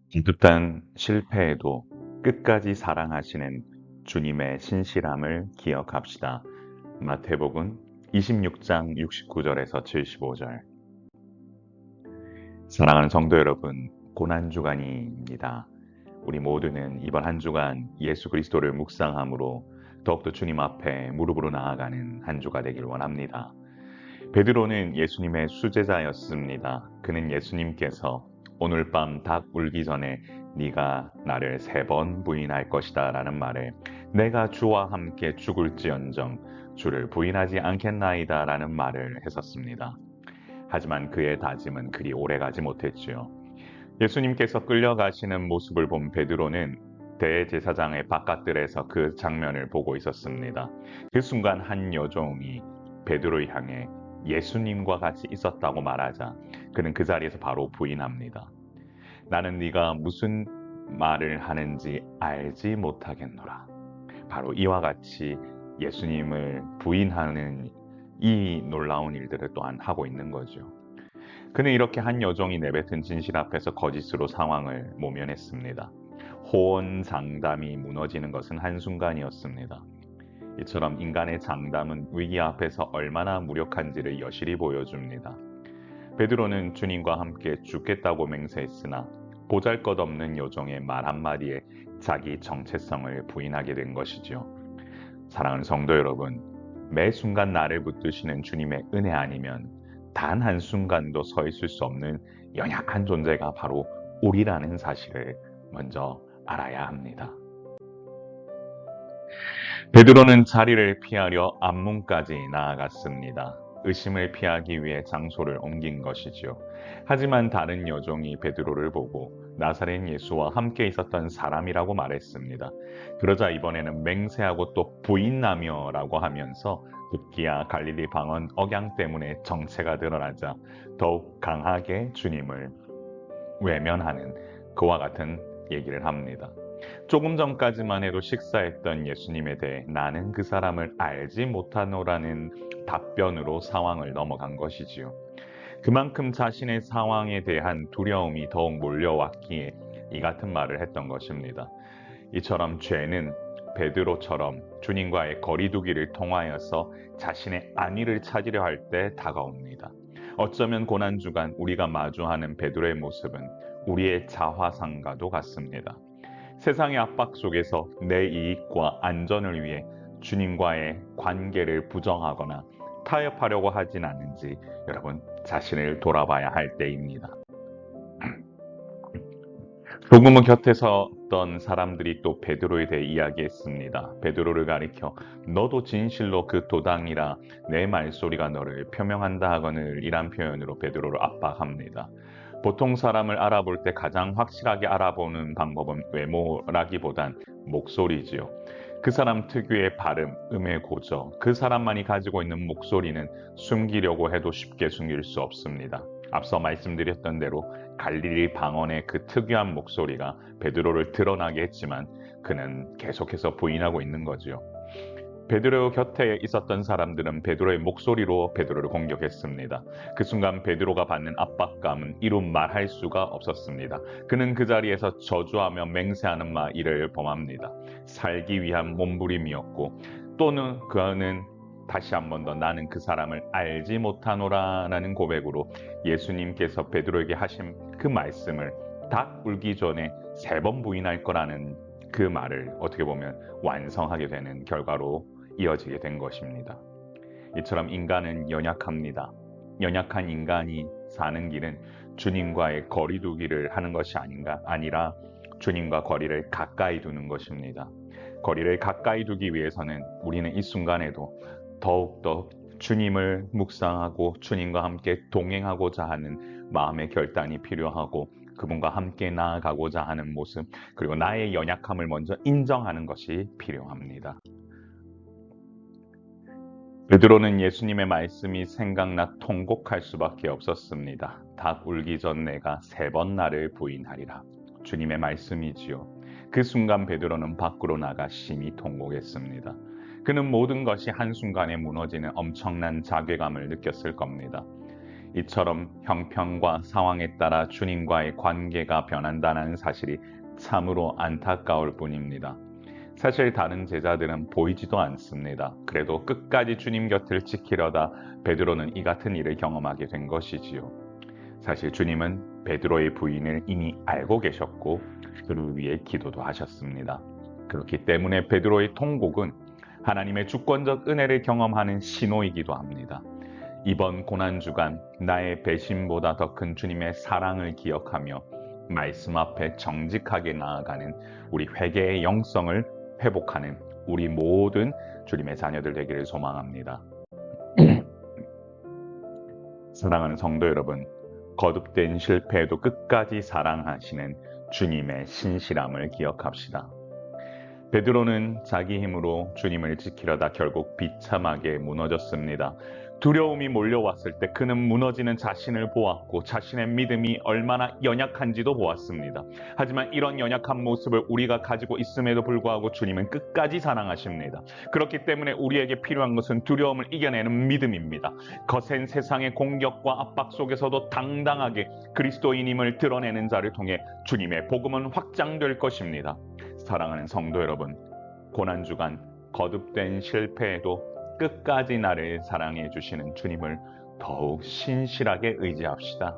기듯한 실패에도 끝까지 사랑하시는 주님의 신실함을 기억합시다. 마태복음 26장 69절에서 75절. 사랑하는 성도 여러분, 고난주간입니다. 우리 모두는 이번 한 주간 예수 그리스도를 묵상함으로 더욱더 주님 앞에 무릎으로 나아가는 한 주가 되길 원합니다. 베드로는 예수님의 수제자였습니다. 그는 예수님께서 오늘 밤 닭 울기 전에 네가 나를 3번 부인할 것이다 라는 말에 내가 주와 함께 죽을지언정 주를 부인하지 않겠나이다 라는 말을 했었습니다. 하지만 그의 다짐은 그리 오래가지 못했지요. 예수님께서 끌려가시는 모습을 본 베드로는 대제사장의 바깥들에서 그 장면을 보고 있었습니다. 그 순간 한 여종이 베드로를 향해 예수님과 같이 있었다고 말하자 그는 그 자리에서 바로 부인합니다. 나는 네가 무슨 말을 하는지 알지 못하겠노라. 바로 이와 같이 예수님을 부인하는 이 놀라운 일들을 또한 하고 있는 거죠. 그는 이렇게 한 여종이 내뱉은 진실 앞에서 거짓으로 상황을 모면했습니다. 호언장담이 무너지는 것은 한순간이었습니다. 이처럼 인간의 장담은 위기 앞에서 얼마나 무력한지를 여실히 보여줍니다. 베드로는 주님과 함께 죽겠다고 맹세했으나 보잘것없는 여종의 말 한마디에 자기 정체성을 부인하게 된 것이지요. 사랑하는 성도 여러분, 매 순간 나를 붙드시는 주님의 은혜 아니면 단 한순간도 서 있을 수 없는 연약한 존재가 바로 우리라는 사실을 먼저 알아야 합니다. 베드로는 자리를 피하려 앞문까지 나아갔습니다. 의심을 피하기 위해 장소를 옮긴 것이지요. 하지만 다른 여종이 베드로를 보고 나사렛 예수와 함께 있었던 사람이라고 말했습니다. 그러자 이번에는 맹세하고 또 부인하며라고 하면서 급기야 갈릴리 방언 억양 때문에 정체가 드러나자 더욱 강하게 주님을 외면하는 그와 같은 얘기를 합니다. 조금 전까지만 해도 식사했던 예수님에 대해 나는 그 사람을 알지 못하노라는 답변으로 상황을 넘어간 것이지요. 그만큼 자신의 상황에 대한 두려움이 더욱 몰려왔기에 이 같은 말을 했던 것입니다. 이처럼 죄는 베드로처럼 주님과의 거리두기를 통하여서 자신의 안위를 찾으려 할 때 다가옵니다. 어쩌면 고난주간 우리가 마주하는 베드로의 모습은 우리의 자화상과도 같습니다. 세상의 압박 속에서 내 이익과 안전을 위해 주님과의 관계를 부정하거나 타협하려고 하진 않는지 여러분 자신을 돌아봐야 할 때입니다. 조금은 곁에서 어떤 사람들이 또 베드로에 대해 이야기했습니다. 베드로를 가리켜 너도 진실로 그 도당이라 내 말소리가 너를 표명한다 하거늘 이란 표현으로 베드로를 압박합니다. 보통 사람을 알아볼 때 가장 확실하게 알아보는 방법은 외모라기보단 목소리지요. 그 사람 특유의 발음, 음의 고저, 그 사람만이 가지고 있는 목소리는 숨기려고 해도 쉽게 숨길 수 없습니다. 앞서 말씀드렸던 대로 갈릴리 방언의 그 특유한 목소리가 베드로를 드러나게 했지만 그는 계속해서 부인하고 있는 거지요. 베드로 곁에 있었던 사람들은 베드로의 목소리로 베드로를 공격했습니다. 그 순간 베드로가 받는 압박감은 이루 말할 수가 없었습니다. 그는 그 자리에서 저주하며 맹세하는 일을 범합니다. 살기 위한 몸부림이었고 또는 그는 다시 한 번 더 나는 그 사람을 알지 못하노라라는 고백으로 예수님께서 베드로에게 하신 그 말씀을 닭 울기 전에 3번 부인할 거라는 그 말을 어떻게 보면 완성하게 되는 결과로 이어지게 된 것입니다. 이처럼 인간은 연약합니다. 연약한 인간이 사는 길은 주님과의 거리두기를 하는 것이 아니라 주님과 거리를 가까이 두는 것입니다. 거리를 가까이 두기 위해서는 우리는 이 순간에도 더욱더 주님을 묵상하고 주님과 함께 동행하고자 하는 마음의 결단이 필요하고 그분과 함께 나아가고자 하는 모습 그리고 나의 연약함을 먼저 인정하는 것이 필요합니다. 베드로는 예수님의 말씀이 생각나 통곡할 수밖에 없었습니다. 닭 울기 전 내가 3번 나를 부인하리라. 주님의 말씀이지요. 그 순간 베드로는 밖으로 나가 심히 통곡했습니다. 그는 모든 것이 한순간에 무너지는 엄청난 자괴감을 느꼈을 겁니다. 이처럼 형편과 상황에 따라 주님과의 관계가 변한다는 사실이 참으로 안타까울 뿐입니다. 사실 다른 제자들은 보이지도 않습니다. 그래도 끝까지 주님 곁을 지키려다 베드로는 이 같은 일을 경험하게 된 것이지요. 사실 주님은 베드로의 부인을 이미 알고 계셨고 그를 위해 기도도 하셨습니다. 그렇기 때문에 베드로의 통곡은 하나님의 주권적 은혜를 경험하는 신호이기도 합니다. 이번 고난주간 나의 배신보다 더 큰 주님의 사랑을 기억하며 말씀 앞에 정직하게 나아가는 우리 회개의 영성을 회복하는 우리 모든 주님의 자녀들 되기를 소망합니다. 사랑하는 성도 여러분, 거듭된 실패에도 끝까지 사랑하시는 주님의 신실함을 기억합시다. 베드로는 자기 힘으로 주님을 지키려다 결국 비참하게 무너졌습니다. 두려움이 몰려왔을 때 그는 무너지는 자신을 보았고 자신의 믿음이 얼마나 연약한지도 보았습니다. 하지만 이런 연약한 모습을 우리가 가지고 있음에도 불구하고 주님은 끝까지 사랑하십니다. 그렇기 때문에 우리에게 필요한 것은 두려움을 이겨내는 믿음입니다. 거센 세상의 공격과 압박 속에서도 당당하게 그리스도인임을 드러내는 자를 통해 주님의 복음은 확장될 것입니다. 사랑하는 성도 여러분, 고난주간 거듭된 실패에도 끝까지 나를 사랑해 주시는 주님을 더욱 신실하게 의지합시다.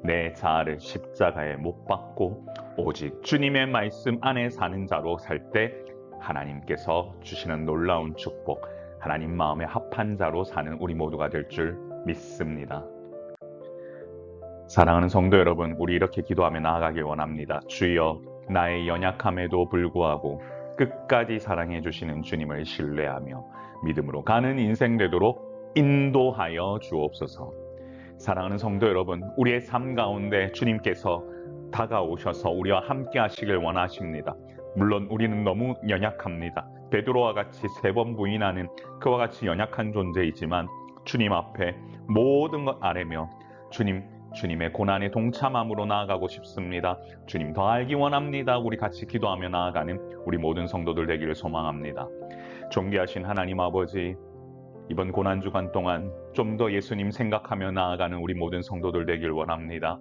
내 자아를 십자가에 못 박고 오직 주님의 말씀 안에 사는 자로 살 때 하나님께서 주시는 놀라운 축복, 하나님 마음에 합한 자로 사는 우리 모두가 될 줄 믿습니다. 사랑하는 성도 여러분, 우리 이렇게 기도하며 나아가길 원합니다. 주여, 나의 연약함에도 불구하고 끝까지 사랑해 주시는 주님을 신뢰하며 믿음으로 가는 인생 되도록 인도하여 주옵소서. 사랑하는 성도 여러분, 우리의 삶 가운데 주님께서 다가오셔서 우리와 함께 하시길 원하십니다. 물론 우리는 너무 연약합니다. 베드로와 같이 3번 부인하는 그와 같이 연약한 존재이지만 주님 앞에 모든 것 아뢰며 주님의 고난에 동참함으로 나아가고 싶습니다. 주님 더 알기 원합니다. 우리 같이 기도하며 나아가는 우리 모든 성도들 되기를 소망합니다. 존귀하신 하나님 아버지, 이번 고난주간 동안 좀 더 예수님 생각하며 나아가는 우리 모든 성도들 되길 원합니다.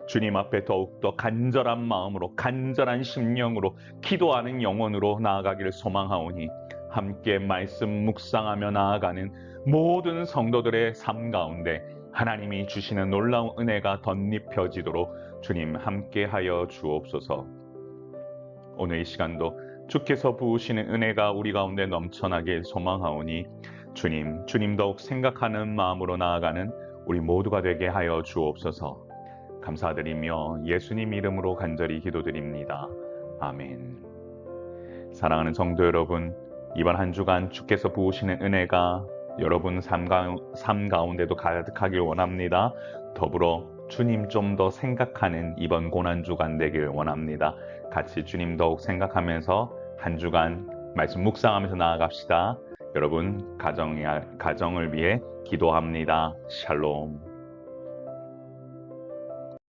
주님 앞에 더욱더 간절한 마음으로, 간절한 심령으로, 기도하는 영혼으로 나아가기를 소망하오니 함께 말씀 묵상하며 나아가는 모든 성도들의 삶 가운데 하나님이 주시는 놀라운 은혜가 덧입혀지도록 주님 함께하여 주옵소서. 오늘 이 시간도 주께서 부으시는 은혜가 우리 가운데 넘쳐나길 소망하오니 주님 더욱 생각하는 마음으로 나아가는 우리 모두가 되게 하여 주옵소서. 감사드리며 예수님 이름으로 간절히 기도드립니다. 아멘. 사랑하는 성도 여러분, 이번 한 주간 주께서 부으시는 은혜가 여러분 삶 가운데도 가득하길 원합니다. 더불어 주님 좀 더 생각하는 이번 고난주간 되길 원합니다. 같이 주님 더욱 생각하면서 한 주간 말씀 묵상하면서 나아갑시다. 여러분 가정을 위해 기도합니다. 샬롬.